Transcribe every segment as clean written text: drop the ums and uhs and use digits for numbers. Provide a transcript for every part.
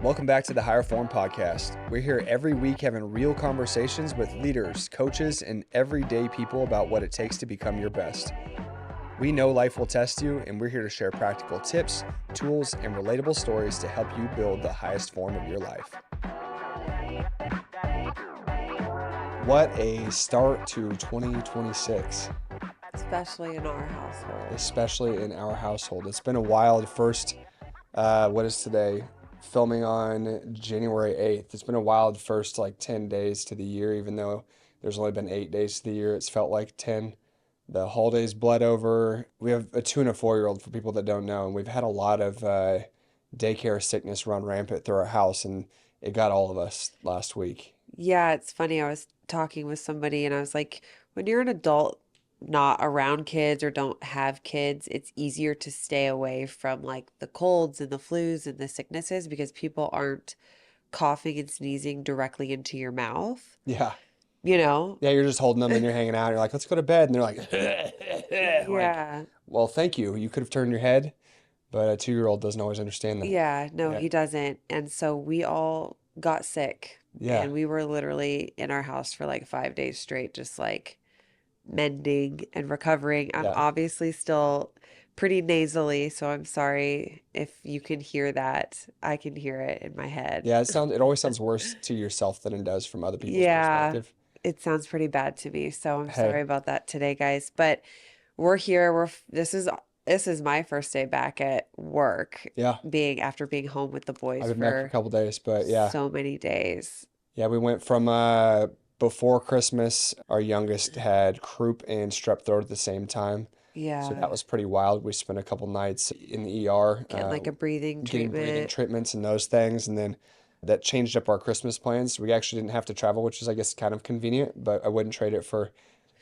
Welcome back to the Higher Form Podcast. We're here every week having real conversations with leaders, coaches, and everyday people about what it takes to become your best. We know life will test you, and we're here to share practical tips, tools, and relatable stories to help you build the highest form of your life. What a start to 2026. Especially in our household. It's been a wild first, what is today? Filming on January 8th. It's been a wild first 10 days to the year, even though there's only been 8 days to the year. It's felt like 10. The holidays bled over. We have a 2 and a 4-year-old for people that don't know, and we've had a lot of daycare sickness run rampant through our house, and it got all of us last week. Yeah, it's funny. I was talking with somebody and I was like, when you're an adult, not around kids or don't have kids, it's easier to stay away from the colds and the flus and the sicknesses because people aren't coughing and sneezing directly into your mouth, Yeah. you know? Yeah, you're just holding them and you're hanging out. You're like, let's go to bed. And they're like, Yeah. well, thank you. You could have turned your head, but a 2-year-old doesn't always understand that. Yeah, no, Yeah. he doesn't. And so we all got sick Yeah. and we were literally in our house for 5 days straight, just mending and recovering. I'm Yeah. obviously still pretty nasally, so I'm sorry if you can hear that. I can hear it in my head. Yeah, it always sounds worse to yourself than it does from other people's Yeah, perspective. it sounds pretty bad to me, so I'm Hey. sorry about that today, guys. But we're here. This is my first day back at work, Yeah. after being home with the boys I've been back for a couple days, but yeah. so many days. Yeah, we went from before Christmas, our youngest had croup and strep throat at the same time. So Yeah, that was pretty wild. We spent a couple nights in the ER getting a breathing getting breathing treatment. treatments and those things. And then that changed up our Christmas plans. So we actually didn't have to travel, which is, I guess, kind of convenient, but I wouldn't trade it for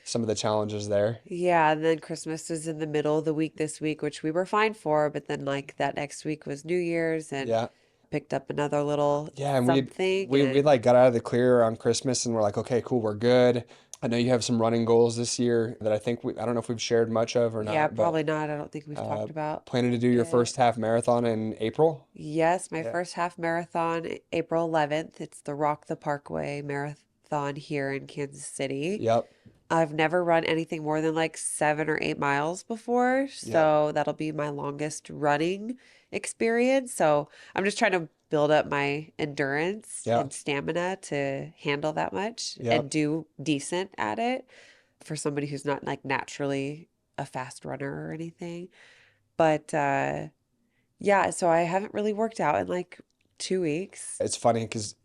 some of the challenges there. Yeah, and then Christmas is in the middle of the week this week, which we were fine for, but then that next week was New Year's and Yeah. picked up another little Yeah, and something we and got out of the clear on Christmas and we're like, okay, cool, we're good. I know you have some running goals this year that I don't know if we've shared much of or yeah, not, but probably not. I don't think we've talked about planning to do your it. first half marathon in April. Yes, my Yeah. first half marathon, April 11th. It's the Rock the Parkway marathon here in Kansas City. Yep. I've never run anything more than 7 or 8 miles before, Yep. so that'll be my longest running experience. So I'm just trying to build up my endurance Yep. and stamina to handle that much Yep. and do decent at it for somebody who's not naturally a fast runner or anything. But yeah, so I haven't really worked out in 2 weeks. It's funny because,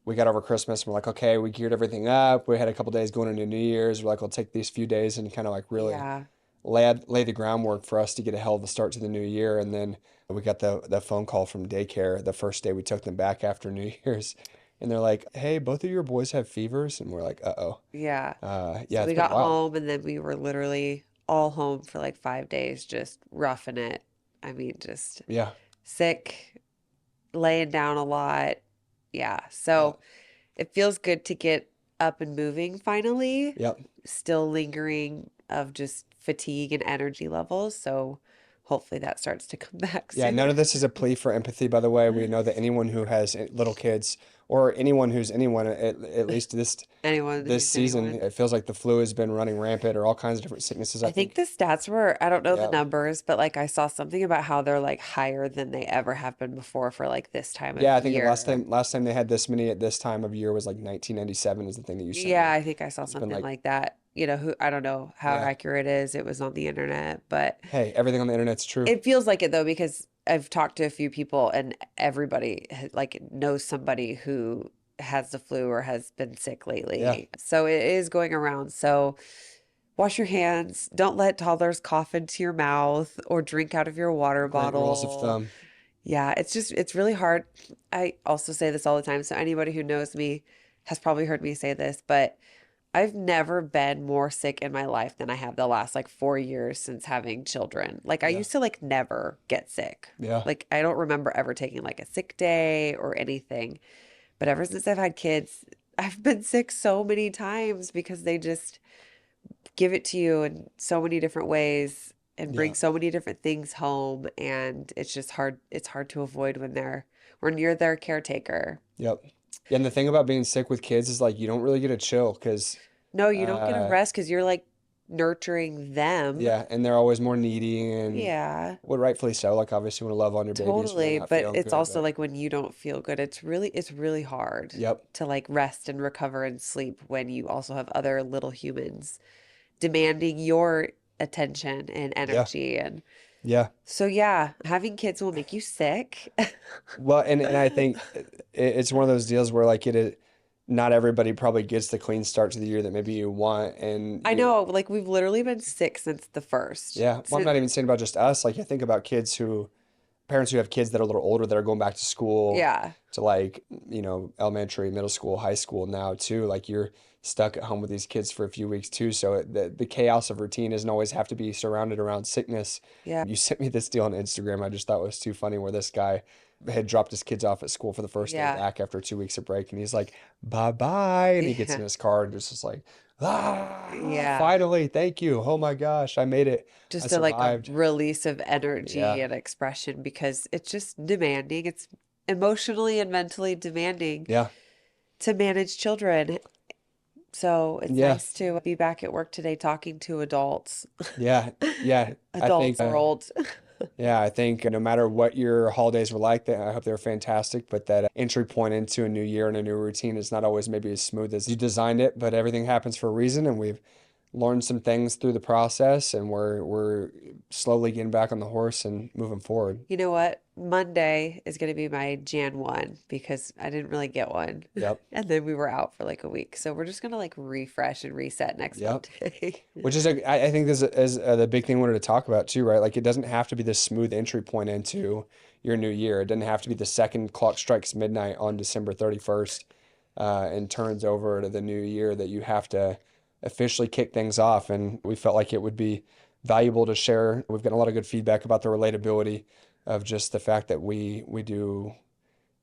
we got over Christmas and we're like, okay, we geared everything up. We had a couple days going into New Year's. We're like, we'll take these few days and kind of really Yeah. lay the groundwork for us to get a hell of a start to the new year. And then we got the phone call from daycare the first day we took them back after New Year's. And they're like, hey, both of your boys have fevers. And we're like, uh-oh. Yeah. Yeah, So it's we been got wild. home and then we were literally all home for 5 days, just roughing it. I mean, just Yeah. sick, laying down a lot. Yeah. So it feels good to get up and moving finally. Yep. Still lingering of just fatigue and energy levels. So hopefully that starts to come back Yeah, soon. none of this is a plea for empathy, by the way. We know that anyone who has little kids or anyone who's anyone, at least Anyone this who's season, anyone. it feels like the flu has been running rampant or all kinds of different sicknesses, I I think think. the stats were, I don't know the Yeah. numbers, but I saw something about how they're higher than they ever have been before for this time Yeah, I of think the year. last time they had this many at this time of year was 1997 is the thing that you sent Yeah, me. I think I saw It's been something like, like that. Who I don't know how yeah. accurate it is. It was on the internet, but Hey, everything on the internet's true. it feels like it though because I've talked to a few people and everybody knows somebody who has the flu or has been sick lately. Yeah. So it is going around. So wash your hands. Don't let toddlers cough into your mouth or drink out of your water Great rules of bottle. thumb. Yeah, it's really hard. I also say this all the time. So anybody who knows me has probably heard me say this, but I've never been more sick in my life than I have the last 4 years since having children. I Yeah. used to never get sick. Yeah. I don't remember ever taking a sick day or anything. But ever since I've had kids, I've been sick so many times because they just give it to you in so many different ways. and Yeah. bring so many different things home, and it's hard to avoid when you're their caretaker. Yep. Yeah, and the thing about being sick with kids is like you don't really get to chill because No, you don't get a uh rest because you're like nurturing them. yeah, and they're always more needy and Yeah, well, rightfully so. Like obviously you want to love on your babies when they're totally. not But feeling it's good, also but like when you don't feel good, it's really hard yep. to like rest and recover and sleep when you also have other little humans demanding your attention and Yeah. energy. And Yeah. so, yeah, having kids will make you sick. Well, and I think it's one of those deals where like not everybody probably gets the clean start to the year that maybe you want and I you know, like we've literally been sick since the first. yeah. Well, I'm not even saying about just us. Like I think about parents who have kids that are a little older that are going back to school Yeah, to like, elementary, middle school, high school now too. Like you're stuck at home with these kids for a few weeks too. So the chaos of routine doesn't always have to be surrounded around sickness. yeah, You sent me this deal on Instagram. I just thought was too funny where this guy had dropped his kids off at school for the first day yeah, back after 2 weeks of break. And he's like, bye bye. And he gets in yeah, his car and just is like, yeah. finally, thank you. Oh my gosh, I made it. I Just a survived. release of energy Yeah. and expression because it's just demanding. It's emotionally and mentally demanding Yeah. to manage children. So it's Yeah. nice to be back at work today talking to adults, Yeah. Yeah. I think, adults world. yeah, I think no matter what your holidays were like, that I hope they were fantastic. But that entry point into a new year and a new routine is not always maybe as smooth as you designed it. But everything happens for a reason, and we've learned some things through the process, and we're slowly getting back on the horse and moving forward. You know what? Monday is going to be my Jan 1 because I didn't really get one. Yep. And then we were out for like a week. So we're just going to like refresh and reset next Yep. Monday. Which is, I think, this is the big thing we wanted to talk about too, right? Like, it doesn't have to be this smooth entry point into your new year. It doesn't have to be the second clock strikes midnight on December 31st and turns over to the new year that you have to officially kick things off. And we felt like it would be valuable to share. We've gotten a lot of good feedback about the relatability of just the fact that we do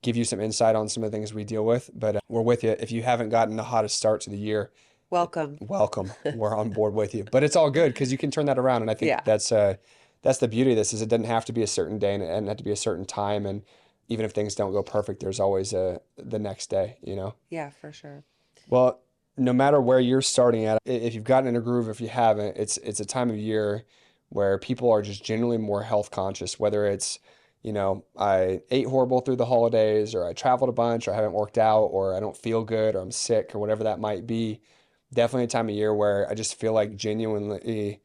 give you some insight on some of the things we deal with. But we're with you. If you haven't gotten the hottest start to the year, Welcome. welcome. We're on board with you. But it's all good because you can turn that around. And I think Yeah. that's the beauty of this is it doesn't have to be a certain day and it doesn't have to be a certain time. And even if things don't go perfect, there's always the next day, you know? Yeah, for sure. Well, no matter where you're starting at, if you've gotten in a groove, if you haven't, it's a time of year where people are just generally more health conscious, whether it's, I ate horrible through the holidays, or I traveled a bunch, or I haven't worked out, or I don't feel good, or I'm sick, or whatever that might be. Definitely a time of year where I just feel like genuinely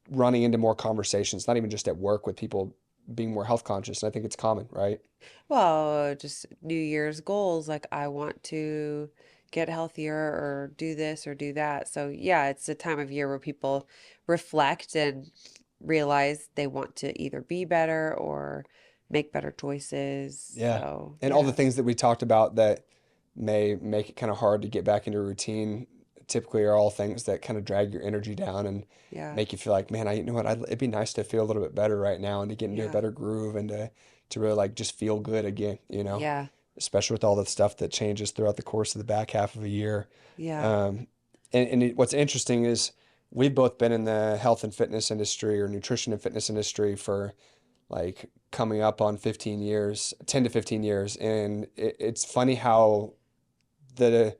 running into more conversations, not even just at work with people being more health conscious. And I think it's common, right? Well, just New Year's goals, like I want to get healthier or do this or do that. So, yeah, it's a time of year where people reflect and realize they want to either be better or make better choices. Yeah. So, And all the yeah, things that we talked about that may make it kind of hard to get back into routine typically are all things that kind of drag your energy down and yeah, make you feel like, man, you know what, it'd be nice to feel a little bit better right now and to get into a yeah, better groove and to really like just feel good again, yeah, especially with all the stuff that changes throughout the course of the back half of a year. yeah. Um, what's interesting is we've both been in the health and fitness industry or nutrition and fitness industry for like coming up on 15 years, 10 to 15 years. And it's funny how the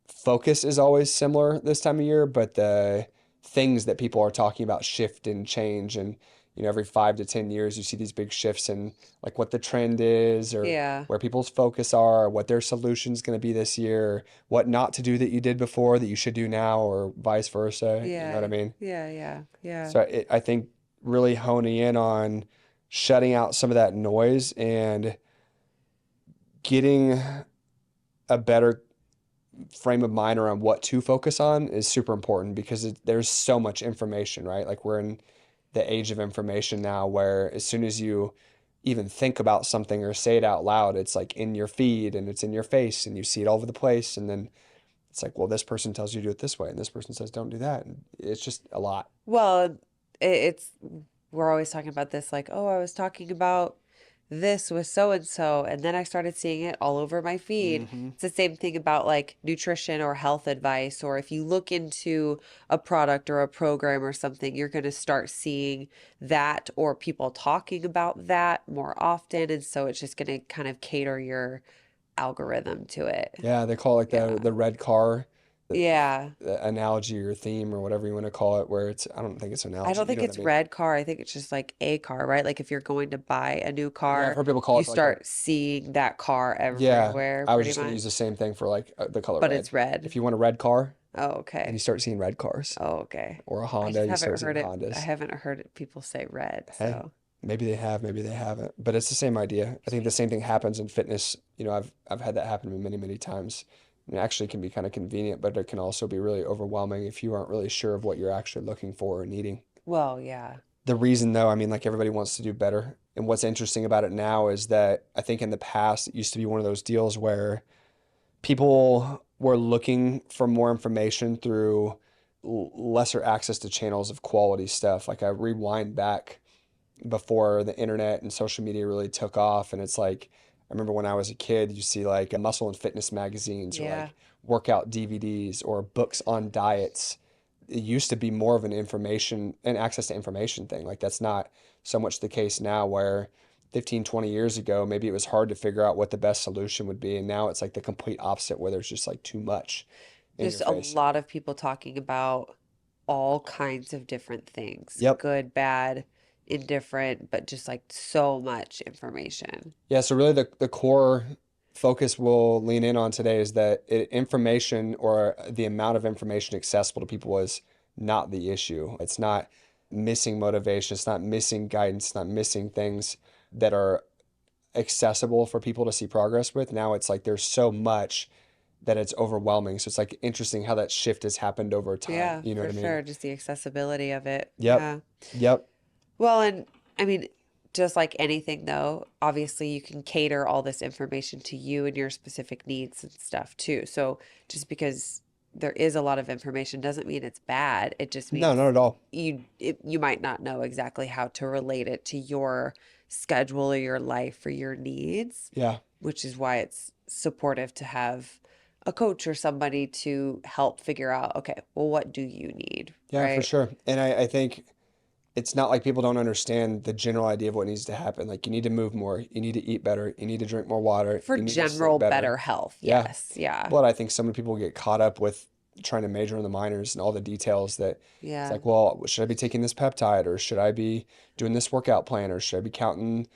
focus is always similar this time of year, but the things that people are talking about shift and change. And, every 5 to 10 years, you see these big shifts in like what the trend is or Yeah. where people's focus are, what their solution's going to be this year, what not to do that you did before that you should do now, or vice versa. You know what I Yeah. mean? Yeah. Yeah. Yeah. So I think really honing in on shutting out some of that noise and getting a better frame of mind around what to focus on is super important because there's so much information, right? Like we're in the age of information now where as soon as you even think about something or say it out loud, it's like in your feed and it's in your face and you see it all over the place. And then it's like, well, this person tells you to do it this way and this person says don't do that. And it's just a lot. Well, it's we're always talking about this, like, oh, I was talking about this with so and so, and then I started seeing it all over my feed. Hmm. It's the same thing about like nutrition or health advice, or if you look into a product or a program or something, you're going to start seeing that or people talking about that more often. And so it's just going to kind of cater your algorithm to it. Yeah, they call it like Yeah. the red car, the, Yeah. the analogy or theme or whatever you want to call it, where it's, I don't think it's an I analogy, don't you think know what I it's mean? red car. I think it's just like a car, right? Like if you're going to buy a new Yeah, I've car, heard people call you it like a, start seeing that car yeah, everywhere I was pretty just gonna use the much. same thing for like the color But red. it's red. If you want a red car, Oh, then you okay. start seeing red cars. Oh, okay. Or a I Honda, just you haven't start seeing heard it. I Hondas. haven't heard it, people say red, Hey, so maybe they have, maybe they haven't. But it's the same idea. I think the same thing happens in fitness. You know, I've had that happen to me many, many times. And it actually can be kind of convenient, but it can also be really overwhelming if you aren't really sure of what you're actually looking for or needing. well, yeah. The reason though, I mean, like everybody wants to do better. And what's interesting about it now is that I think in the past it used to be one of those deals where people were looking for more information through lesser access to channels of quality stuff. Like I rewind back before the internet and social media really took off. And it's like, I remember when I was a kid, you see like muscle and fitness magazines or Yeah. like workout DVDs or books on diets. It used to be more of an information and access to information thing. Like that's not so much the case now where 15, 20 years ago, maybe it was hard to figure out what the best solution would be. And now it's like the complete opposite where there's just like too much in your Just a face. lot of people talking about all kinds of different things, Yep. good, bad, indifferent, but just like so much information. Yeah, so really the core focus we'll lean in on today is that information or the amount of information accessible to people is not the issue. It's not missing motivation, it's not missing guidance, it's not missing things that are accessible for people to see progress with. Now it's like there's so much that it's overwhelming. So it's like interesting how that shift has happened over time. Yeah, You know what for I mean? sure. Just the accessibility of it. Yep. Yeah. Yep. Well, and I mean, just like anything, though, obviously you can cater all this information to you and your specific needs and stuff too. So just because there is a lot of information doesn't mean it's bad. It just No, not means at all. you might not know exactly how to relate it to your schedule or your life or your needs, Yeah. which is why it's supportive to have a coach or somebody to help figure out, okay, well, what do you need, Yeah, for right? sure. And I think it's not like people don't understand the general idea of what needs to happen. Like you need to move more, you need to eat better, you need to drink more water, For you need to sleep general better. better health, Yeah. yes. Yeah. But I think so many people get caught up with trying to major in the minors and all the details that it's Yeah. like, well, should I be taking this peptide or should I be doing this workout plan or should I be counting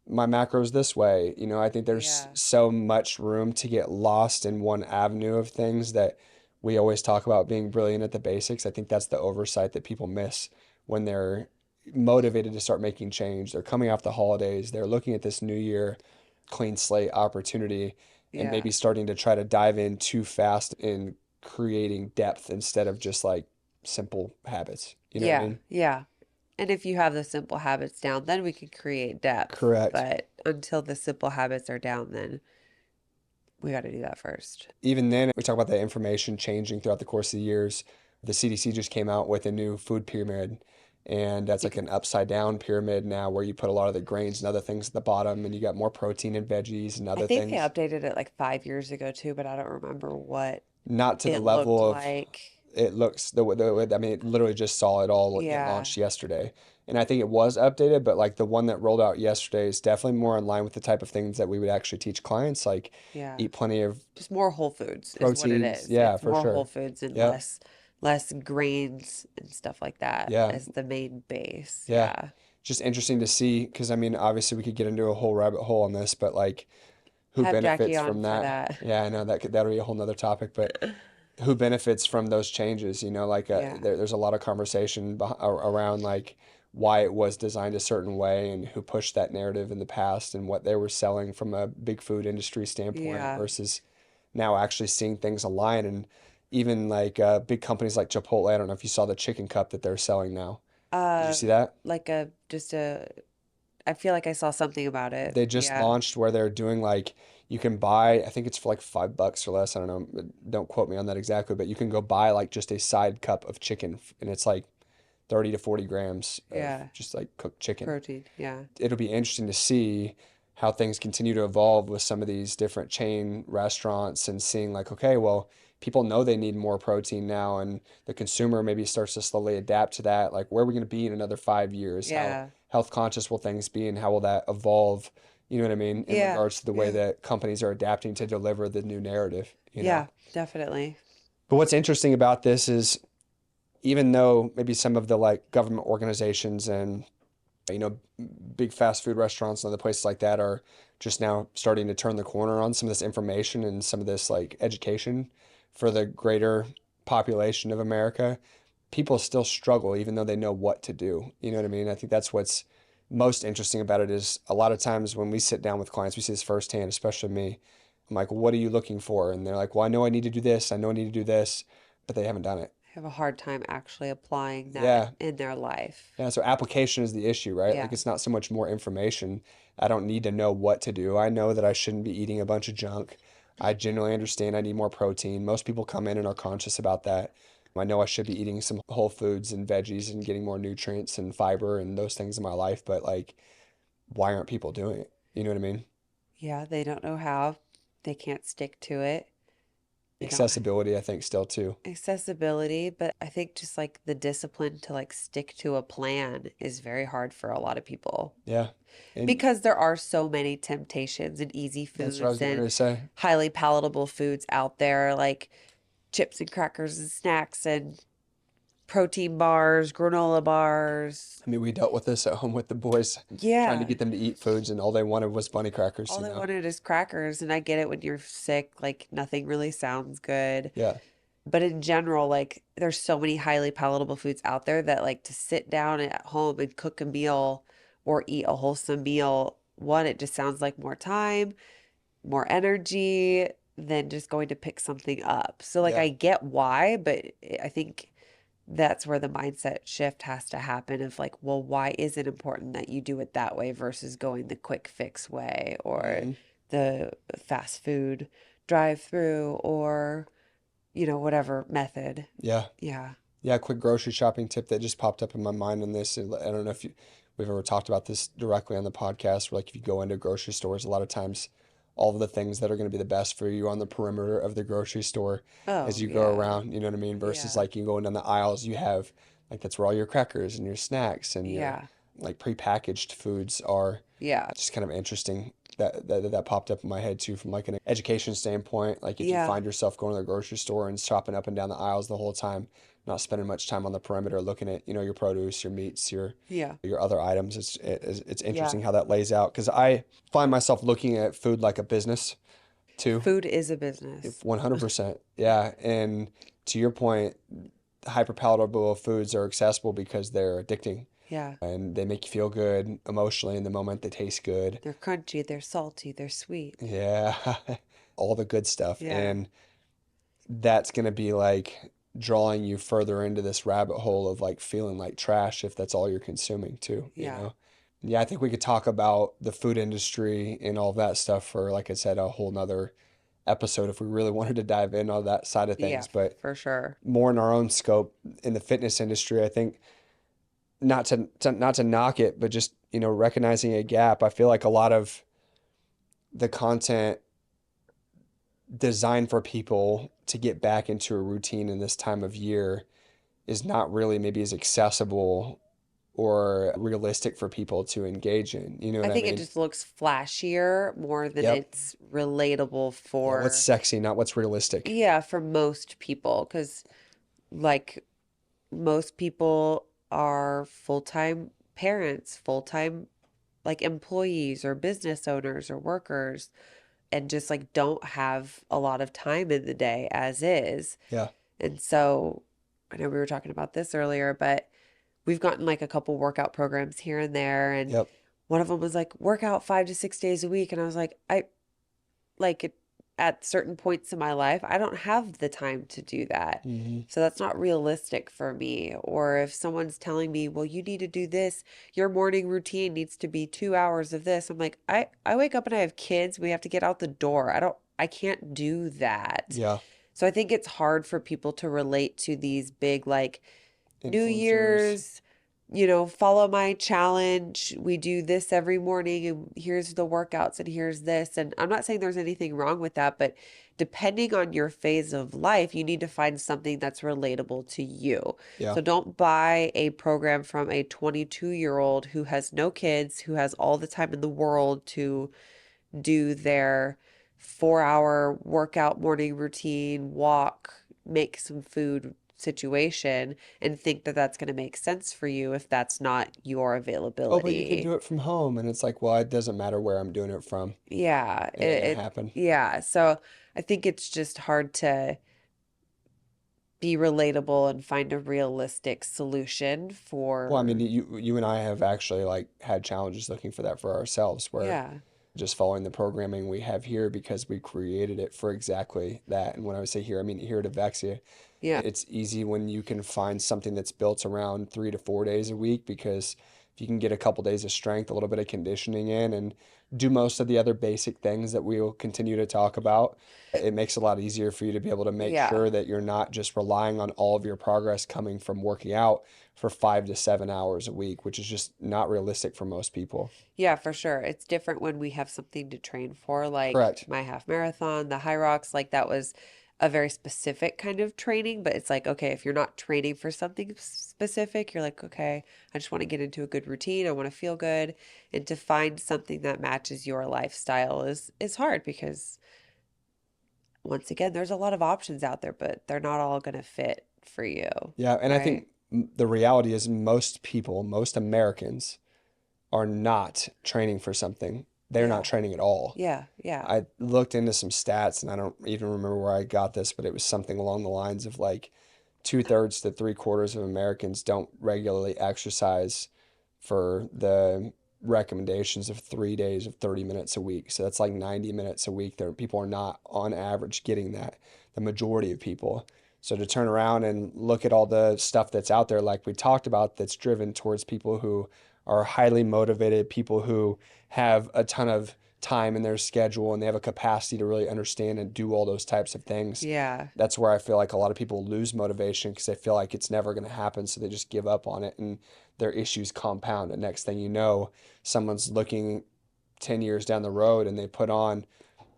my macros this way? You know, I think there's Yeah. so much room to get lost in one avenue of things that we always talk about being brilliant at the basics. I think that's the oversight that people miss when they're motivated to start making change. They're coming off the holidays, they're looking at this new year clean slate opportunity and Yeah. maybe starting to try to dive in too fast in creating depth instead of just like simple habits. You know what I Yeah. mean? Yeah. And if you have the simple habits down, then we can create depth. Correct. But until the simple habits are down, then we got to do that first. Even then, we talk about the information changing throughout the course of the years. The CDC just came out with a new food pyramid, and that's like Bec- an upside down pyramid now where you put a lot of the grains and other things at the bottom, and you got more protein and veggies and I other think they things. updated it like 5 years ago too, but I don't remember what Not to the it looked level of like. it looks I mean, it literally just saw it all get Yeah. launched yesterday. And I think it was updated, but like the one that rolled out yesterday is definitely more in line with the type of things that we would actually teach clients, like Yeah. eat plenty of Just more whole foods is what it proteins. is. Yeah, It's for more whole sure. foods and Yep. less grains and stuff like that Yeah. as the main base. Yeah. Yeah. Just interesting to see because I mean, obviously we could get into a whole rabbit hole on this, but like who Have Jackie benefits on from for that? that. Yeah, I know that'll be a whole nother topic, but who benefits from those changes? You know, like Yeah. there's a lot of conversation around like why it was designed a certain way and who pushed that narrative in the past and what they were selling from a big food industry standpoint Yeah. versus now actually seeing things align and even like big companies like Chipotle. I don't know if you saw the chicken cup that they're selling now. Did you Uh, see that? like a just a I feel like I saw something about it. They just Yeah. launched where they're doing like you can buy, I think it's for like $5 or less. I don't know. Don't quote me on that exactly, but you can go buy like just a side cup of chicken and it's like 30 to 40 grams of Yeah. just like cooked chicken. Protein. Yeah. It'll be interesting to see. how things continue to evolve with some of these different chain restaurants and seeing like, okay, well, people know they need more protein now, and the consumer maybe starts to slowly adapt to that. Like, where are we going to be in another 5 years? How Yeah. health conscious will things be, and how will that evolve? You know what I mean? In Yeah. regards to the way Yeah. that companies are adapting to deliver the new narrative, you know? Yeah, definitely. But what's interesting about this is even though maybe some of the like government organizations and you know, big fast food restaurants and other places like that are just now starting to turn the corner on some of this information and some of this like education for the greater population of America. People still struggle even though they know what to do. You know what I mean? I think that's what's most interesting about it is a lot of times when we sit down with clients, we see this firsthand, especially me. I'm like, what are you looking for? And they're like, well, I know I need to do this. I know I need to do this, but they haven't done it. Have a hard time actually applying that Yeah. in their life. Yeah, so application is the issue, right? Like Yeah. it's not so much more information. I don't need to know what to do. I know that I shouldn't be eating a bunch of junk. I generally understand I need more protein. Most people come in and are conscious about that. I know I should be eating some whole foods and veggies and getting more nutrients and fiber and those things in my life, but like, why aren't people doing it? You know what I mean? Yeah, they don't know how. They can't stick to it. They don't Accessibility, I think, still too. accessibility, but I think just like the discipline to like stick to a plan is very hard for a lot of people Yeah. And because there are so many temptations and easy that's what I was foods getting and ready to say. highly palatable foods out there like chips and crackers and snacks and protein bars, granola bars. I mean, we dealt with this at home with the boys, trying to Yeah. get them to eat foods, and all they wanted was bunny crackers, All you they know? wanted is crackers, and I get it when you're sick, like nothing really sounds good. Yeah. But in general, like there's so many highly palatable foods out there that like to sit down at home and cook a meal or eat a wholesome meal, one, it just sounds like more time, more energy than just going to pick something up. So like Yeah. I get why, but I think that's where the mindset shift has to happen of like, well, why is it important that you do it that way versus going the quick fix way or Hmm. the fast food drive through or, whatever method. Yeah. Yeah. Yeah. Quick grocery shopping tip that just popped up in my mind on this. I don't know if we've ever talked about this directly on the podcast. Where like if you go into grocery stores, a lot of times all of the things that are going to be the best for you on the perimeter of the grocery store as Oh, you go yeah. around, you know what I mean? Versus Yeah. like you going down the aisles, you have like that's where all your crackers and your snacks and your Yeah. like prepackaged foods are. Yeah. Just kind of interesting that popped up in my head too from like an education standpoint. Like if you Yeah. find yourself going to the grocery store and shopping up and down the aisles the whole time, not spending much time on the perimeter looking at, you know, your produce, your meats, Yeah. your other items. It's Yeah. interesting how that lays out because I find myself looking at food like a business too. Food is a business. 100%. Yeah, and to your point, hyper palatable foods are accessible because they're addicting Yeah. and they make you feel good emotionally in the moment. They taste good. They're crunchy, they're salty, they're sweet. Yeah, all the good stuff. Yeah. And that's going to be like drawing you further into this rabbit hole of like feeling like trash if that's all you're consuming too, you Yeah. know? Yeah, I think we could talk about the food industry and all of that stuff for, like I said, a whole nother episode if we really wanted to dive in on that side of Yeah, things. But for sure. more in our own scope in the fitness industry, I think not to knock it, but just, you know, recognizing a gap. I feel like a lot of the content designed for people to get back into a routine in this time of year is not really maybe as accessible or realistic for people to engage in. You know I what I think it mean? just looks flashier more than Yep. it's relatable Yeah, what's for, sexy, not what's realistic. yeah, for most people. Because, like, most people are full-time parents, full-time, like, employees or business owners or workers, and just, like, don't have a lot of time in the day as is. Yeah. And so, I know we were talking about this earlier, but we've gotten like a couple workout programs here and there, and Yep. one of them was like work out 5 to 6 days a week, and I was like, I like it at certain points in my life, I don't have the time to do that. Hmm. So that's not realistic for me. Or if someone's telling me, well, you need to do this, your morning routine needs to be 2 hours of this. I'm like, I wake up and I have kids. We have to get out the door. I can't do that. Yeah. So I think it's hard for people to relate to these big, like, New Influencers. Year's follow my challenge. We do this every morning, and here's the workouts, and here's this. And I'm not saying there's anything wrong with that, but depending on your phase of life, you need to find something that's relatable to you. Yeah. So don't buy a program from a 22-year-old who has no kids, who has all the time in the world to do their 4-hour workout morning routine, walk, make some food situation, and think that that's going to make sense for you if that's not your Oh, but you can availability. do it from home. And it's like, well, it doesn't matter where I'm doing it from. Yeah, It ain't gonna happen. yeah. So I think it's just hard to be relatable and find a realistic solution Well, I mean, for, you and I have actually like had challenges looking for that for ourselves, where yeah, just following the programming we have here because we created it for exactly that. And when I say here, I mean here at Avexia, yeah, it's easy when you can find something that's built around 3 to 4 days a week because if you can get a couple days of strength, a little bit of conditioning in, and do most of the other basic things that we will continue to talk about, it makes it a lot easier for you to be able to make yeah. sure that you're not just relying on all of your progress coming from working out for 5 to 7 hours a week, which is just not realistic for most people. Yeah, for sure. It's different when we have something to train for, like Correct. my half marathon, the high rocks, like that was a very specific kind of training. But it's like, okay, if you're not training for something specific, you're like, okay, I just want to get into a good routine. I want to feel good. And to find something that matches your lifestyle is hard because once again, there's a lot of options out there, but they're not all going to fit for you, Yeah, and I right? think the reality is most people, most Americans are not training for something. They're not Yeah. training at all. Yeah. Yeah. I looked into some stats and I don't even remember where I got this, but it was something along the lines of like 2/3 to 3/4 of Americans don't regularly exercise for the recommendations of 3 days of 30 minutes a week. So that's like 90 minutes a week. There, people are not on average getting that, the majority of people. So to turn around and look at all the stuff that's out there, like we talked about, that's driven towards people who are highly motivated, people who have a ton of time in their schedule and they have a capacity to really understand and do all those types of things. Yeah. That's where I feel like a lot of people lose motivation because they feel like it's never going to happen. So they just give up on it and their issues compound. And next thing you know, someone's looking 10 years down the road and they put on,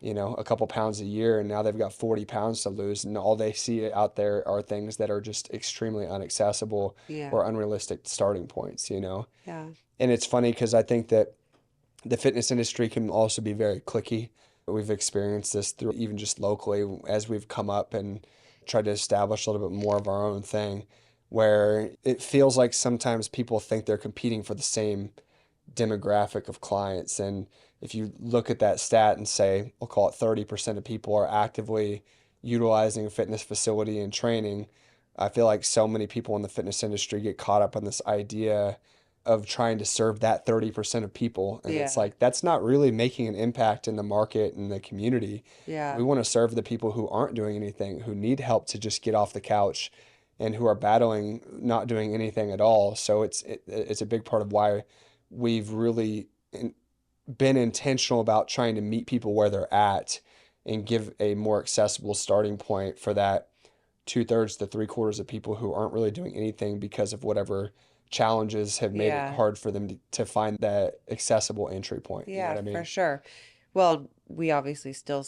a couple pounds a year and now they've got 40 pounds to lose. And all they see out there are things that are just extremely inaccessible Yeah. or unrealistic starting points. Yeah. And it's funny because I think that the fitness industry can also be very cliquey. We've experienced this through even just locally as we've come up and tried to establish a little bit more of our own thing, where it feels like sometimes people think they're competing for the same demographic of clients. And if you look at that stat and say, we'll call it 30% of people are actively utilizing a fitness facility and training, I feel like so many people in the fitness industry get caught up on this idea of trying to serve that 30% of people. And it's Yeah. like, that's not really making an impact in the market and the community. Yeah. We want to serve the people who aren't doing anything, who need help to just get off the couch and who are battling not doing anything at all. So it's a big part of why we've really been intentional about trying to meet people where they're at and give a more accessible starting point for that 2/3 to 3/4 of people who aren't really doing anything because of whatever challenges have made it Yeah. hard for them to find that accessible entry point. You know Yeah, what I for mean? sure. Well, we obviously still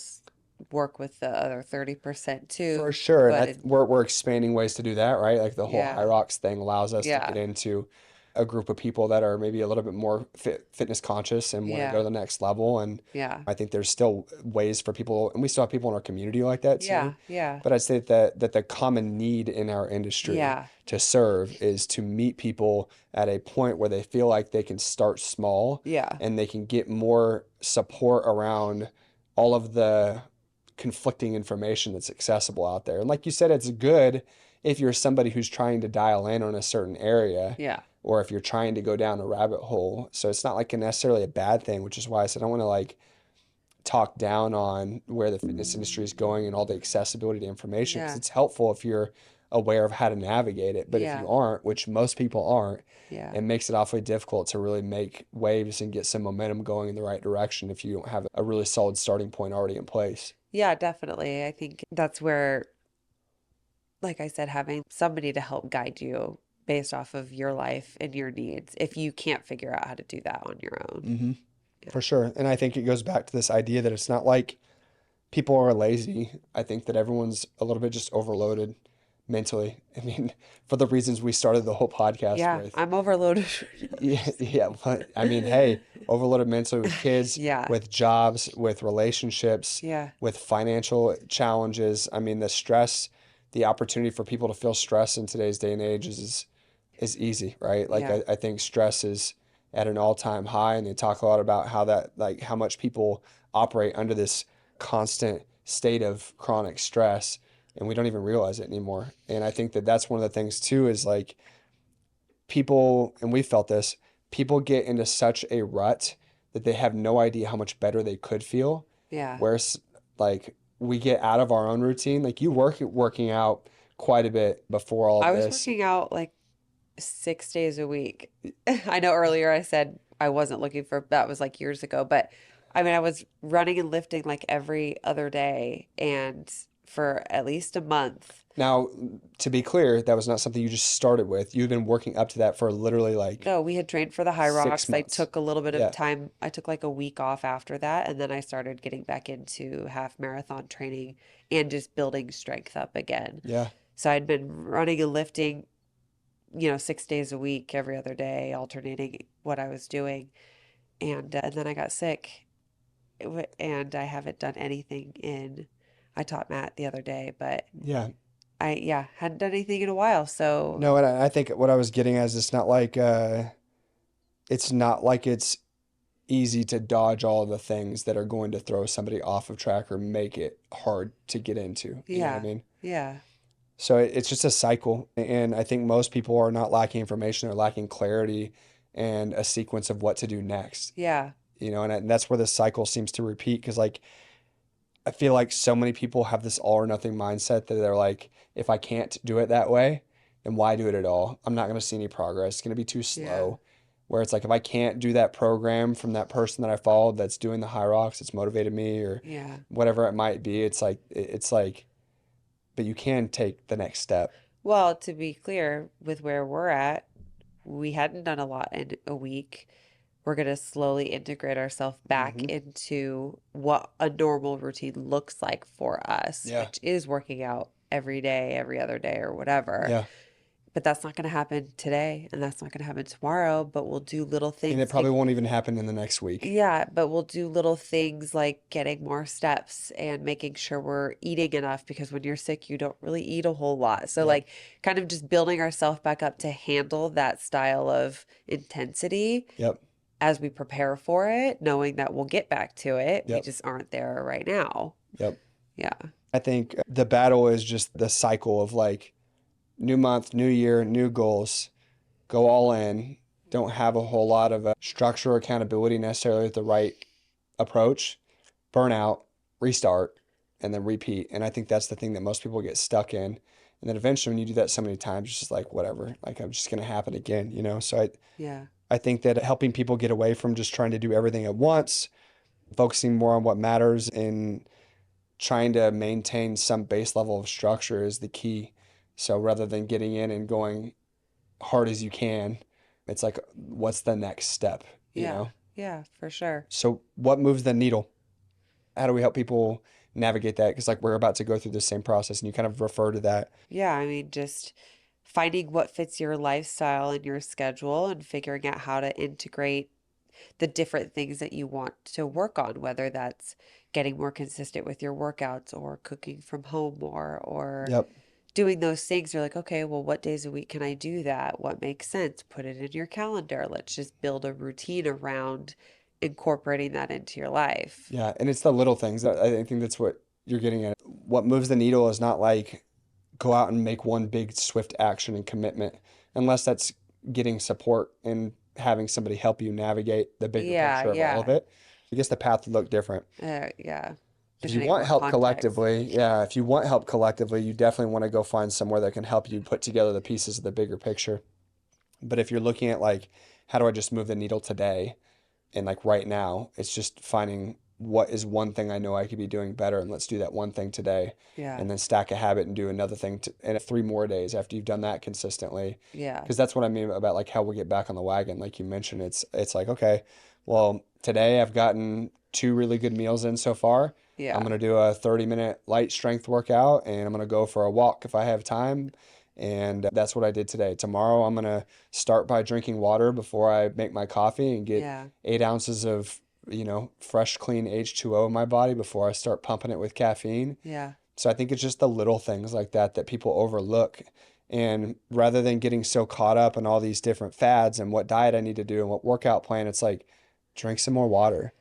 work with the other 30% For too, sure. And but it, we're expanding ways to do that, right? Like the whole High yeah. Rocks thing allows us to get Yeah. into a group of people that are maybe a little bit more fitness conscious and want to go Yeah. to the next level. And Yeah. I think there's still ways for people, and we still have people in our community like that too. Yeah. Yeah. But I'd say that the common need in our industry Yeah. to serve is to meet people at a point where they feel like they can start small Yeah. and they can get more support around all of the conflicting information that's accessible out there. And like you said, it's good if you're somebody who's trying to dial in on a certain area Yeah. or if you're trying to go down a rabbit hole. So it's not like necessarily a bad thing, which is why I said I don't want to like talk down on where the fitness industry is going and all the accessibility to information because Yeah. it's helpful if you're aware of how to navigate it. But if Yeah. you aren't, which most people aren't, Yeah. it makes it awfully difficult to really make waves and get some momentum going in the right direction if you don't have a really solid starting point already in place. Yeah, definitely. I think that's where, like I said, having somebody to help guide you based off of your life and your needs if you can't figure out how to do that on your own. Hmm. Yeah. For sure. And I think it goes back to this idea that it's not like people are lazy. I think that everyone's a little bit just overloaded mentally. I mean, for the reasons we started the whole podcast Yeah, with. I'm overloaded Yeah, right yeah. But I mean, now. hey, overloaded mentally with kids, Yeah, with jobs, with relationships, yeah, with financial challenges. I mean, the stress, the opportunity for people to feel stress in today's day and age is easy, right? Like yeah, I think stress is at an all-time high, and they talk a lot about how that, like how much people operate under this constant state of chronic stress, and we don't even realize it anymore. And I think that that's one of the things too, is like people, and we felt this, people get into such a rut that they have no idea how much better they could feel. yeah. Whereas, like, we get out of our own routine. Like, you working out quite a bit before all I of was this. working out like 6 days a week. I know earlier I said I wasn't looking for that was like years ago, but I mean, I was running and lifting like every other day and for at least a month. Now, to be clear, that was not something you just started with. You've been working up to that for literally like No, we had trained for the high six rocks. I months. took a little bit of Yeah, time. I took like a week off after that, and then I started getting back into half marathon training and just building strength up again. yeah, So I'd been running and lifting, 6 days a week, every other day, alternating what I was doing. And then I got sick, and I haven't done anything in. I taught Matt the other day, but yeah. yeah, hadn't done anything in a while. So No, and I think what I was getting at is it's not like it's easy to dodge all of the things that are going to throw somebody off of track or make it hard to get into. You know what I yeah, mean? yeah, So it's just a cycle. And I think most people are not lacking information, they're lacking clarity and a sequence of what to do next. yeah, And that's where the cycle seems to repeat. Because, like, I feel like so many people have this all or nothing mindset that they're like, if I can't do it that way, then why do it at all? I'm not going to see any progress. It's going to be too yeah, slow. Where it's like, if I can't do that program from that person that I followed that's doing the high rocks, it's motivated me or yeah. whatever it might be, it's like, but you can take the next step. Well, to be clear, with where we're at, we hadn't done a lot in a week. We're going to slowly integrate ourselves back Hmm. into what a normal routine looks like for us, Yeah. which is working out every day, every other day, or whatever. Yeah. But that's not going to happen today, and that's not going to happen tomorrow. But we'll do little And it things probably like, won't even happen in the next week. yeah, but we'll do little things like getting more steps and making sure we're eating enough because when you're sick, you don't really eat a whole lot. So, Yep. like, kind of just building ourselves back up to handle that style of intensity Yep. as we prepare for it, knowing that we'll get back to it. We Yep. just aren't there right now. Yep. Yeah. I think the battle is just the cycle of like new month, new year, new goals, go all in, don't have a whole lot of structure or accountability necessarily with the right approach, burn out, restart, and then repeat. And I think that's the thing that most people get stuck in. And then eventually, when you do that so many times, it's just like, whatever, like I'm just going to happen again. So Yeah. I think that helping people get away from just trying to do everything at once, focusing more on what matters and trying to maintain some base level of structure is the key. So rather than getting in and going hard as you can, it's like, what's the next step, you Yeah. know? Yeah, for sure. So what moves the needle? How do we help people navigate that? Because like we're about to go through the same process and you kind of refer to that. Yeah. I mean, just finding what fits your lifestyle and your schedule and figuring out how to integrate the different things that you want to work on, whether that's getting more consistent with your workouts or cooking from home more or Yep. doing those things. You're like, okay, well, what days a week can I do that? What makes sense? Put it in your calendar. Let's just build a routine around incorporating that into your life. Yeah. And it's the little things that I think that's what you're getting at. What moves the needle is not like go out and make one big swift action and commitment, unless that's getting support and having somebody help you navigate the bigger Yeah, picture of all of yeah. it. I guess the path would look different. Yeah. If you Depending on want what help context. collectively, yeah, if you want help collectively, you definitely want to go find somewhere that can help you put together the pieces of the bigger picture. But if you're looking at like, how do I just move the needle today? And like right now, it's just finding what is one thing I know I could be doing better, and let's do that one thing today, Yeah. and then stack a habit and do another thing and 3 more days after you've done that consistently. Yeah. Because that's what I mean about like how we get back on the wagon. Like you mentioned, it's like, okay, well, today I've gotten 2 really good meals in so far. I'm Yeah. gonna do a 30-minute light strength workout, and I'm gonna go for a walk if I have time. And that's what I did today. Tomorrow, I'm gonna start by drinking water before I make my coffee and get Yeah. 8 ounces of, fresh, clean H2O in my body before I start pumping it with caffeine. Yeah. So I think it's just the little things like that that people overlook. And rather than getting so caught up in all these different fads and what diet I need to do and what workout plan, it's like drink some more water.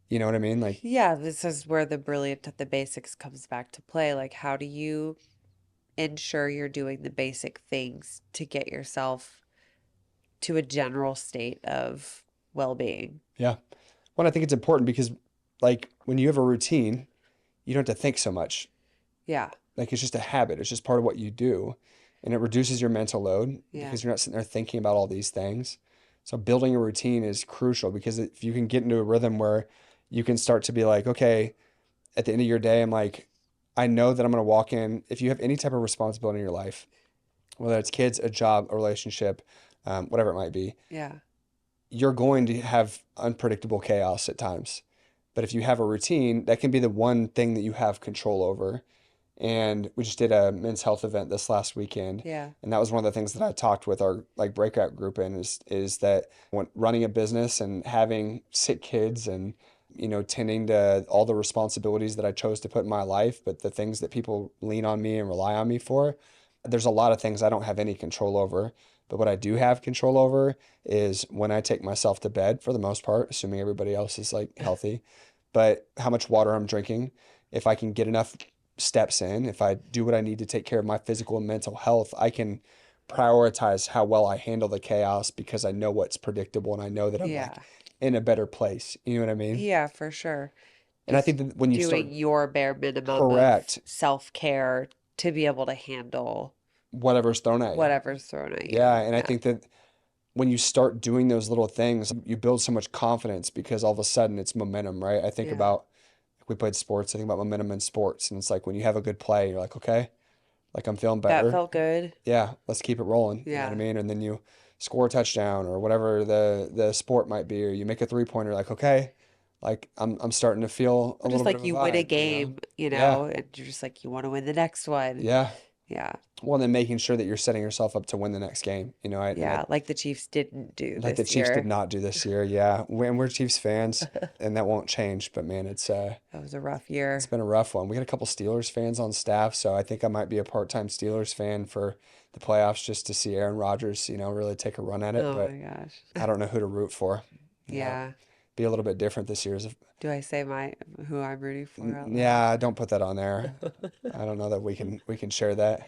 You know what I mean? Like, Yeah, this is where the brilliant at the basics comes back to play. Like, how do you ensure you're doing the basic things to get yourself to a general state of well-being? yeah. Well, I think it's important because, like, when you have a routine, you don't have to think so much. Yeah. Like, it's just a habit, it's just part of what you do. And it reduces your mental load Yeah. because you're not sitting there thinking about all these things. So, building a routine is crucial because if you can get into a rhythm where you can start to be like, okay, at the end of your day, I'm like, I know that I'm going to walk in. If you have any type of responsibility in your life, whether it's kids, a job, a relationship, whatever it might be, Yeah. you're going to have unpredictable chaos at times. But if you have a routine, that can be the one thing that you have control over. And we just did a men's health event this last weekend, Yeah. and that was one of the things that I talked with our like breakout group in is that when running a business and having sick kids and tending to all the responsibilities that I chose to put in my life, but the things that people lean on me and rely on me for, there's a lot of things I don't have any control over. But what I do have control over is when I take myself to bed, for the most part, assuming everybody else is like healthy, but how much water I'm drinking, if I can get enough steps in, if I do what I need to take care of my physical and mental health, I can prioritize how well I handle the chaos because I know what's predictable and I know that I'm like Yeah. in a better place. You know what I mean? Yeah, for sure. And I think Just that when you start doing your bare minimum of correct self-care to be able to handle whatever's thrown at you. whatever's thrown at Yeah, you. and I Yeah. think that when you start doing those little things, you build so much confidence because all of a sudden it's momentum, right? I think Yeah. about like we played sports, I think about momentum in sports, and it's like when you have a good play, you're like, okay, like I'm feeling That better. felt good. Yeah, let's keep it rolling. You know what I Yeah. mean? And then you score a touchdown or whatever the sport might be, or you make a 3-pointer, like, okay, like I'm starting to feel a Or little just bit of like a you win a vibe, you know? game, Yeah, and you're just like you want to win the next one. yeah. Yeah. Well, then making sure that you're setting yourself up to win the next game, and I Yeah, like the Chiefs didn't do like the this Chiefs did year. not do this year. Yeah, we're Chiefs fans, and that won't change. But man, That was a rough it's year. been a rough one. We got a couple Steelers fans on staff, so I think I might be a part-time Steelers fan for the playoffs just to see Aaron Rodgers, really take a run at it. Oh But my gosh. I don't know who to root for. Yeah, Yeah. be a little bit different this year. Do I say my who I'm rooting for out loud? Yeah, don't put that on there. I don't know that we can share that.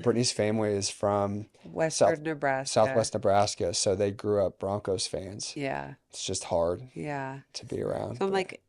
Brittany's family is from South Western Nebraska. Southwest Nebraska, so they grew up Broncos fans. Yeah. It's just hard Yeah. to be around. So I'm But like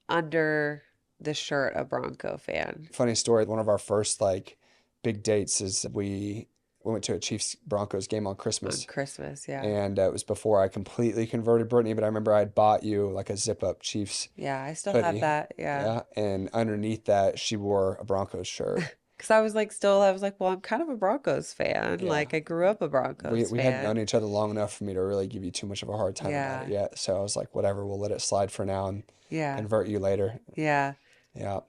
under the shirt a Bronco fan funny story, one of our first like big dates is we went to a Chiefs Broncos game on on Christmas. Christmas. Yeah. And it was before I completely converted Brittany, but I remember I'd bought you like a zip up Chiefs Yeah, I still have hoodie. that. Yeah. Yeah. And underneath that, she wore a Broncos shirt. Because I was like, still, I was like, well, I'm kind of a Broncos fan. Yeah. Like, I grew up a We Broncos we hadn't known fan. each other long enough for me to really give you too much of a hard time about it Yeah. yet. So I was like, whatever, we'll let it slide for now and Yeah. convert you later. Yeah. Yeah.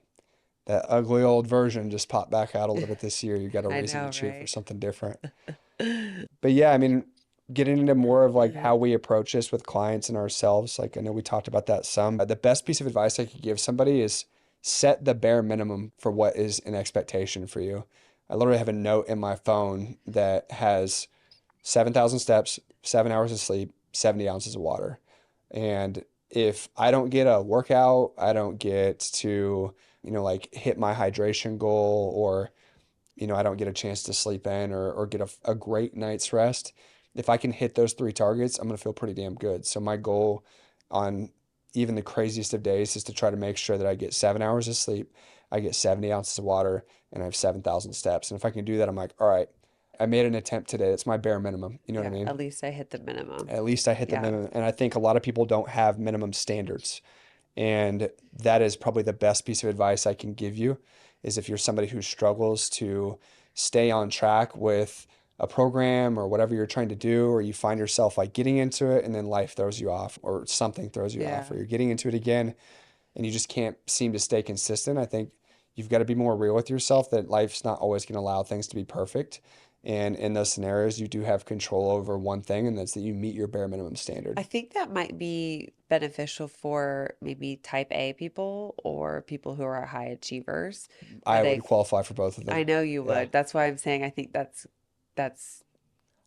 That ugly old version just popped back out a little bit this year. You got a I reason to know, cheer for right? something different. But yeah, I mean, getting into more of like how we approach this with clients and ourselves, like I know we talked about that some. The best piece of advice I could give somebody is set the bare minimum for what is an expectation for you. I literally have a note in my phone that has 7,000 steps, 7 hours of sleep, 70 ounces of water. And if I don't get a workout, I don't get to, like hit my hydration goal, or I don't get a chance to sleep in or get a great night's rest. If I can hit those 3 targets, I'm going to feel pretty damn good. So my goal on even the craziest of days is to try to make sure that I get 7 hours of sleep, I get 70 ounces of water, and I have 7,000 steps. And if I can do that, I'm like, all right, I made an attempt today. That's my bare minimum. You know what I Yeah. mean? At least I hit the minimum. At least I hit the Yeah. minimum. And I think a lot of people don't have minimum standards. And that is probably the best piece of advice I can give you is if you're somebody who struggles to stay on track with a program or whatever you're trying to do, or you find yourself like getting into it and then life throws you off or something throws you off, Yeah. or you're getting into it again and you just can't seem to stay consistent. I think you've got to be more real with yourself that life's not always going to allow things to be perfect. And in those scenarios, you do have control over one thing, and that's that you meet your bare minimum standard. I think that might be beneficial for maybe type A people or people who are high achievers, where I would qualify for both of I them. know you Yeah. would. That's why I'm saying I think that's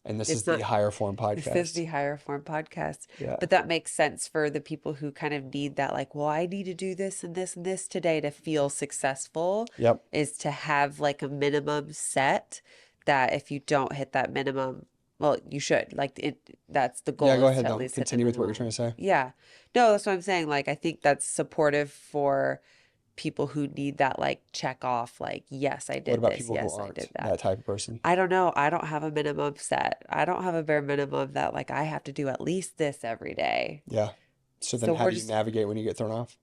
And this is it's the not higher form this is podcast. the higher form podcast, Yeah. but that makes sense for the people who kind of need that, like, well, I need to do this and this and this today to feel successful, Yep. is to have like a minimum set that if you don't hit that minimum, well, you should. Like that's the Yeah, goal go is ahead to at though. least hit the Continue with what you're trying minimum. to say. Yeah. No, that's what I'm saying. Like, I think that's supportive for people who need that, like, check off, like, yes, I What did about this. people who Yes, I aren't did that. that type of person? I don't know. I don't have a minimum set. I don't have a bare minimum that like I have to do at least this every day. Yeah. So then So how we're do you just navigate when you get thrown off?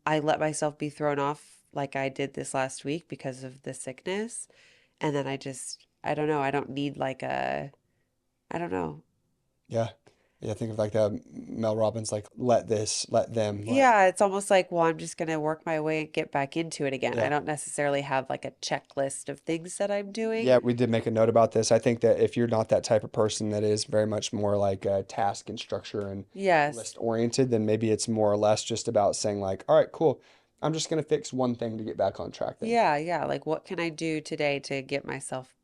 I let myself be thrown off like I did this last week because of the sickness. And then I don't know. I don't need like I don't know. Yeah. Yeah, think of like the Mel Robbins, like let this, let them, let. Yeah, it's almost like, well, I'm just gonna work my way and get back into it again. I Yeah. don't necessarily have like a checklist of things that I'm Yeah, doing. we did make a note about this. I think that if you're not that type of person that is very much more like task and structure and Yes. list oriented, then maybe it's more or less just about saying like, all right, cool. I'm just gonna fix one thing to get back on track then. Yeah, yeah. Like, what can I do today to get myself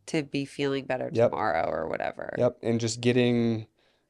to be feeling better Yep. tomorrow or whatever? Yep. And just getting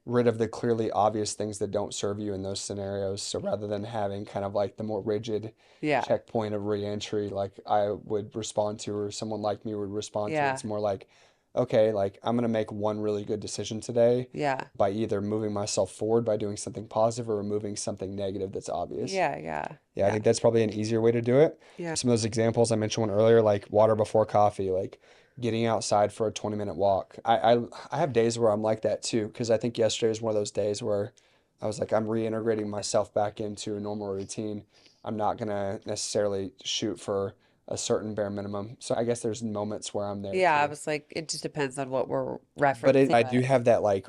rid of the clearly obvious things that don't serve you in those scenarios. So rather than having kind of like the more rigid Yeah, checkpoint of reentry, like I would respond to, or someone like me would respond to, yeah, it's more like, okay, like I'm going to make one really good decision today yeah, by either moving myself forward by doing something positive or removing something negative that's obvious. yeah, yeah, Yeah, I yeah, think that's probably an easier way to do it. yeah, Some of those examples I mentioned one earlier, like water before coffee, like getting outside for a 20-minute walk. I have days where I'm like that too, because I think yesterday was one of those days where I was like, I'm reintegrating myself back into a normal routine. I'm not gonna necessarily shoot for a certain bare minimum. So I guess there's moments where I'm there yeah. I too. was like, it just depends on what we're But referencing, I do but have that like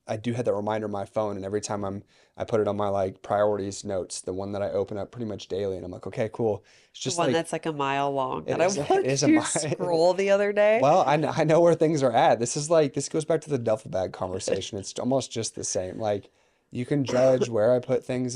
I do have that reminder on my phone, and every time I put it on my like priorities notes, the one that I open up pretty much daily, and I'm like, okay, cool. It's the just one like that's like a mile long it that I is. It is watched a you my. scroll the other day. Well, I know where things are at. This is like this goes back to the duffel bag conversation. It's almost just the same. Like you can judge where I put things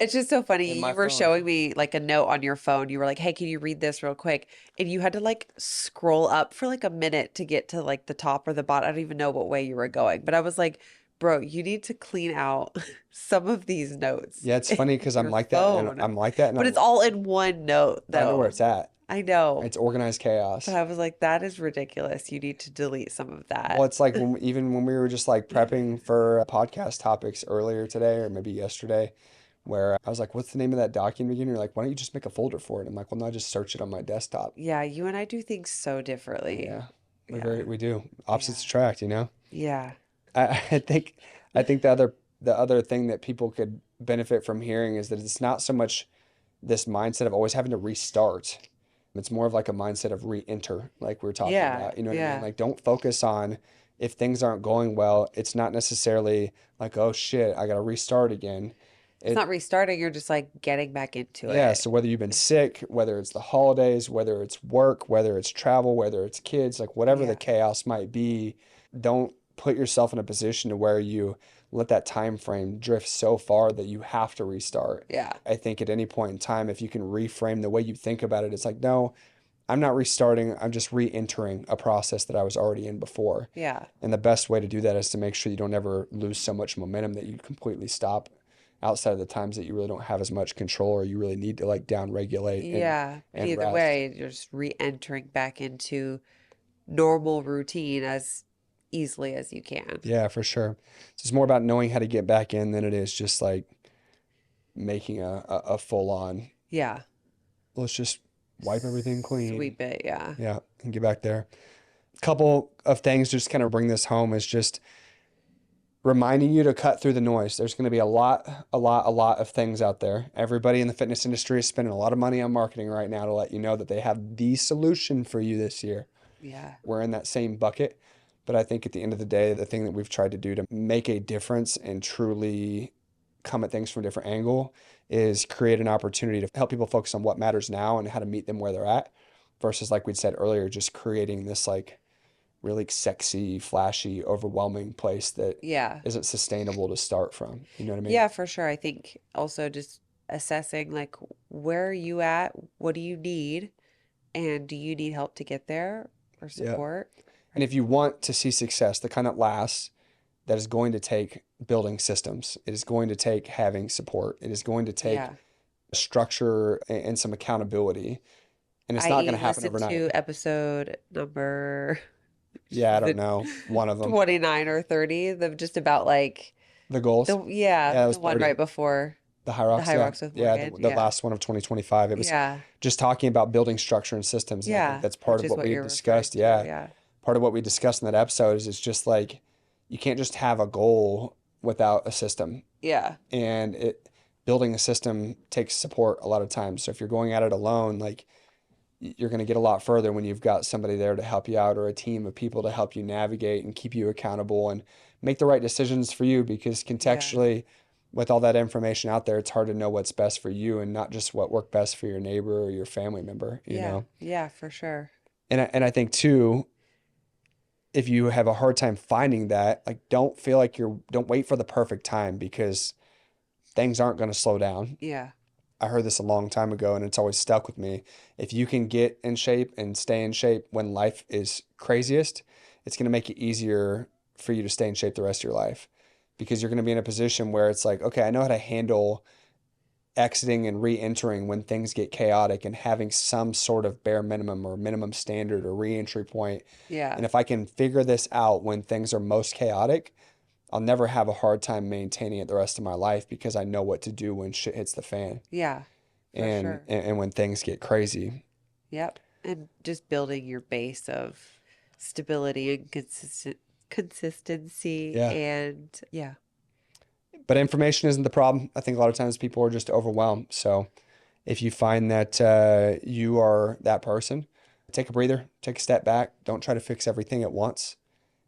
It's just so funny. in my You were phone. showing me like a note on your phone. You were like, "Hey, can you read this real quick?" And you had to like scroll up for like a minute to get to like the top or the bottom. I don't even know what way you were going, but I was like, "Bro, you need to clean out some of these notes Yeah, it's in funny because your phone." I'm like that, and But it's all in one note but I know where though. it's at. I know. It's organized But chaos. I was like, that is ridiculous. You need to delete some of Well, that. it's like even when we were just like prepping for podcast topics earlier today or maybe yesterday, where I was like, "What's the name of that document again?" You're like, "Why don't you just make a folder for it?" I'm like, "Well, no, I just search it on my desktop." Yeah, you and I do things so differently. Yeah, Yeah. we do Yeah. opposites attract, you know. Yeah. I, I think I think the other thing that people could benefit from hearing is that it's not so much this mindset of always having to restart. It's more of like a mindset of re-enter, like we are talking Yeah. about. You know what I mean? Yeah. Like don't focus on if things aren't going well. It's not necessarily like, oh shit, I gotta restart again. It's It not restarting, you're just like getting back into Yeah, it. so whether you've been sick, whether it's the holidays, whether it's work, whether it's travel, whether it's kids, like whatever the Yeah. chaos might be, don't put yourself in a position to where you let that time frame drift so far that you have to restart. Yeah. I think at any point in time, if you can reframe the way you think about it, it's like, no, I'm not restarting, I'm just re-entering a process that I was already in before. Yeah. And the best way to do that is to make sure you don't ever lose so much momentum that you completely stop outside of the times that you really don't have as much control or you really need to like down regulate Yeah. But and either rest. way, you're just re-entering back into normal routine as easily as you can. Yeah, for sure. So it's more about knowing how to get back in than it is just like making a full on, Yeah. let's just wipe everything clean. Sweep it. Yeah. Yeah, and get back there. Couple of things just kind of bring this home is just reminding you to cut through the noise. There's going to be a lot of things out there. Everybody in the fitness industry is spending a lot of money on marketing right now to let you know that they have the solution for you this year. Yeah. We're in that same bucket. But I think at the end of the day, the thing that we've tried to do to make a difference and truly come at things from a different angle is create an opportunity to help people focus on what matters now and how to meet them where they're at versus, like we'd said earlier, just creating this like really sexy, flashy, overwhelming place that Yeah. isn't sustainable to start from. You know what I mean? Yeah, for sure. I think also just assessing like where are you at? What do you need? And do you need help to get there or Yeah. support? And if you want to see success, the kind that lasts, that is going to take building systems. It is going to take having support. It is going to take Yeah. structure and some accountability. And it's not going I.e., to happen listen overnight. to episode number, Yeah, I is don't it know. One of them. 29 or 30? The just about like The goals. Yeah, it was the one 30. right before The High the Rocks. High Yeah. Rocks with Yeah. Morgan. The Yeah. last one of 2025. It was Yeah. just talking about building structure and systems. And I think Yeah. that's part Which of is what what we had you're referring discussed. to. Yeah. Yeah. Part of what we discussed in that episode is it's just like you can't just have a goal without a system. Yeah. And building a system takes support a lot of times. So if you're going at it alone, like you're going to get a lot further when you've got somebody there to help you out or a team of people to help you navigate and keep you accountable and make the right decisions for you because Yeah. contextually with all that information out there, it's hard to know what's best for you and not just what worked best for your neighbor or your family member, you Yeah. know? Yeah, for sure. And I think too, if you have a hard time finding that, like don't wait for the perfect time because things aren't going to slow down. Yeah. I heard this a long time ago and it's always stuck with me. If you can get in shape and stay in shape when life is craziest, it's going to make it easier for you to stay in shape the rest of your life because you're going to be in a position where it's like, okay, I know how to handle exiting and re-entering when things get chaotic and having some sort of bare minimum or minimum standard or re-entry point. Yeah. And if I can figure this out when things are most chaotic, I'll never have a hard time maintaining it the rest of my life because I know what to do when shit hits the fan Yeah. For and sure. and when things get crazy. Yep. And just building your base of stability and consistency Yeah. and yeah. But information isn't the problem. I think a lot of times people are just overwhelmed. So if you find that you are that person, take a breather, take a step back. Don't try to fix everything at once.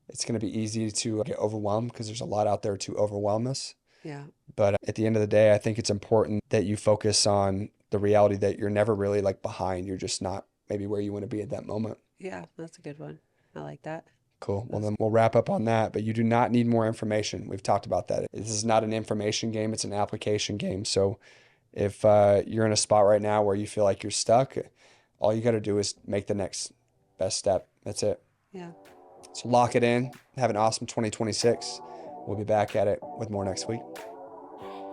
It's going to be easy to get overwhelmed because there's a lot out there to overwhelm us. Yeah. But at the end of the day, I think it's important that you focus on the reality that you're never really like behind. You're just not maybe where you want to be at that moment. Yeah, that's a good one. I like that. Cool. Well, That's then we'll wrap up on that. But you do not need more information. We've talked about that. This is not an information game, it's an application game. So if you're in a spot right now where you feel like you're stuck, all you got to do is make the next best step. That's it. yeah. So lock it in. Have an awesome 2026. We'll be back at it with more next week.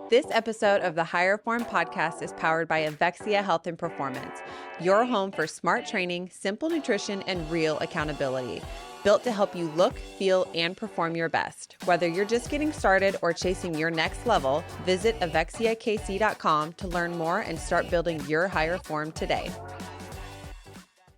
This episode of the Higher Form podcast is powered by Avexia Health and Performance, your home for smart training, simple nutrition, and real accountability. Built to help you look, feel, and perform your best. Whether you're just getting started or chasing your next level, visit avexiakc.com to learn more and start building your higher form today.